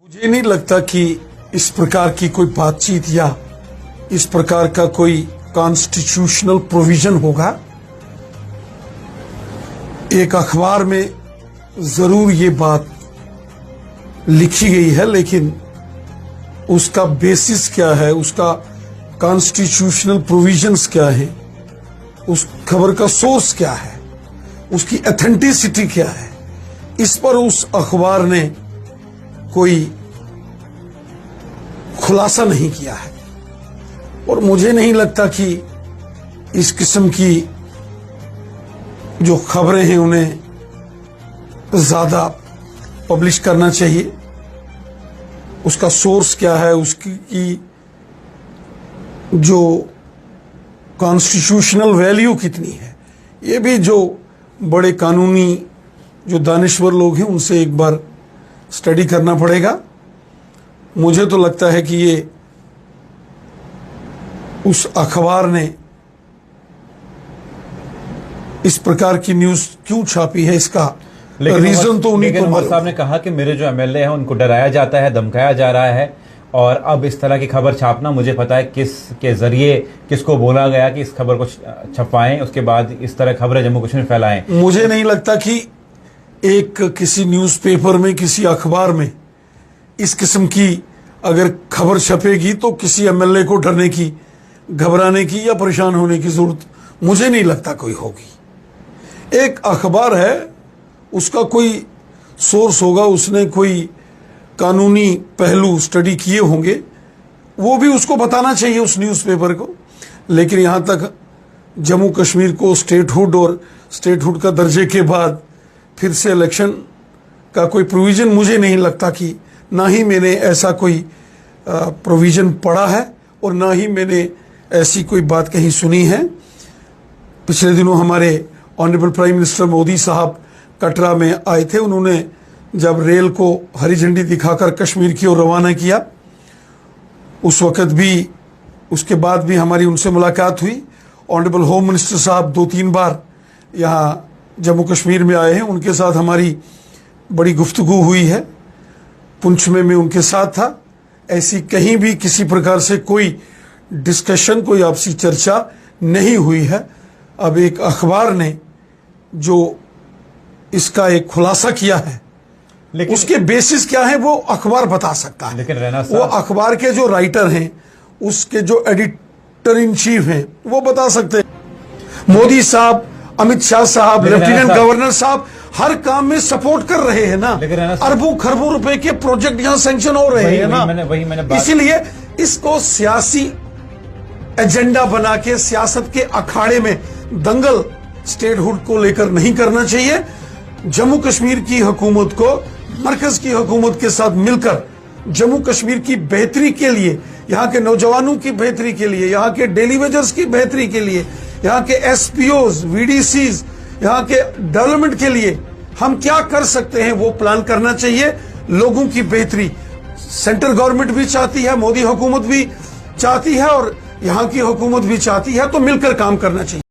मुझे नहीं लगता कि इस प्रकार की कोई बातचीत या इस प्रकार का कोई कॉन्स्टिट्यूशनल प्रोविजन होगा। एक अखबार में जरूर ये बात लिखी गई है, लेकिन उसका बेसिस क्या है, उसका कॉन्स्टिट्यूशनल प्रोविजंस क्या है, उस खबर का सोर्स क्या है, उसकी ऑथेंटिसिटी क्या है, इस पर उस अखबार ने कोई खुलासा नहीं किया है। और मुझे नहीं लगता कि इस किस्म की जो खबरें हैं उन्हें ज्यादा पब्लिश करना चाहिए। उसका सोर्स क्या है, उसकी जो कॉन्स्टिट्यूशनल वैल्यू कितनी है, ये भी जो बड़े कानूनी जो दानिश्वर लोग हैं उनसे एक बार स्टडी करना पड़ेगा। मुझे तो लगता है कि ये उस अखबार ने इस प्रकार की न्यूज क्यों छापी है, इसका रीजन तो उन्हीं को मालूम। साहब ने कहा कि मेरे जो एमएलए हैं उनको डराया जाता है, धमकाया जा रहा है, और अब इस तरह की खबर छापना, मुझे पता है किसके जरिए किसको बोला गया कि इस खबर को छपवाएं, उसके बाद इस तरह खबरें जम्मू कश्मीर फैलाएं। मुझे नहीं लगता कि एक किसी न्यूज़पेपर में, किसी अखबार में इस किस्म की अगर खबर छपेगी तो किसी एमएलए को डरने की, घबराने की या परेशान होने की जरूरत मुझे नहीं लगता कोई होगी। एक अखबार है, उसका कोई सोर्स होगा, उसने कोई कानूनी पहलू स्टडी किए होंगे, वो भी उसको बताना चाहिए उस न्यूज़पेपर को। लेकिन यहां तक जम्मू कश्मीर को स्टेटहुड और स्टेटहुड का दर्जे के बाद फिर से इलेक्शन का कोई प्रोविजन मुझे नहीं लगता कि, ना ही मैंने ऐसा कोई प्रोविजन पढ़ा है और ना ही मैंने ऐसी कोई बात कहीं सुनी है। पिछले दिनों हमारे ऑनरेबल प्राइम मिनिस्टर मोदी साहब कटरा में आए थे। उन्होंने जब रेल को हरी झंडी दिखाकर कश्मीर की ओर रवाना किया, उस वक़्त भी, उसके बाद भी हमारी उनसे मुलाकात हुई। ऑनरेबल होम मिनिस्टर साहब 2-3 बार यहाँ जम्मू कश्मीर में आए हैं, उनके साथ हमारी बड़ी गुफ्तगू हुई है। पुंछ में मैं उनके साथ था। ऐसी कहीं भी किसी प्रकार से कोई डिस्कशन, कोई आपसी चर्चा नहीं हुई है। अब एक अखबार ने जो इसका एक खुलासा किया है, लेकिन उसके बेसिस क्या है वो अखबार बता सकता है। लेकिन रैना वो अखबार के जो राइटर हैं, उसके जो एडिटर इन चीफ हैं, वो बता सकते हैं। मोदी साहब, अमित शाह साहब, लेफ्टिनेंट गवर्नर साहब हर काम में सपोर्ट कर रहे हैं ना। अरबों खरबों रुपए के प्रोजेक्ट यहां सैंक्शन हो रहे हैं ना। इसीलिए इसको सियासी एजेंडा बना के सियासत के अखाड़े में दंगल स्टेटहुड को लेकर नहीं करना चाहिए। जम्मू कश्मीर की हुकूमत को मरकज की हुकूमत के साथ मिलकर जम्मू कश्मीर की बेहतरी के लिए, यहाँ के नौजवानों की बेहतरी के लिए, यहाँ के डेली वेजर्स की बेहतरी के लिए, यहाँ के एसपीओज, वीडीसीज, यहाँ के डेवलपमेंट के लिए हम क्या कर सकते हैं वो प्लान करना चाहिए। लोगों की बेहतरी सेंट्रल गवर्नमेंट भी चाहती है, मोदी हुकूमत भी चाहती है और यहाँ की हुकूमत भी चाहती है, तो मिलकर काम करना चाहिए।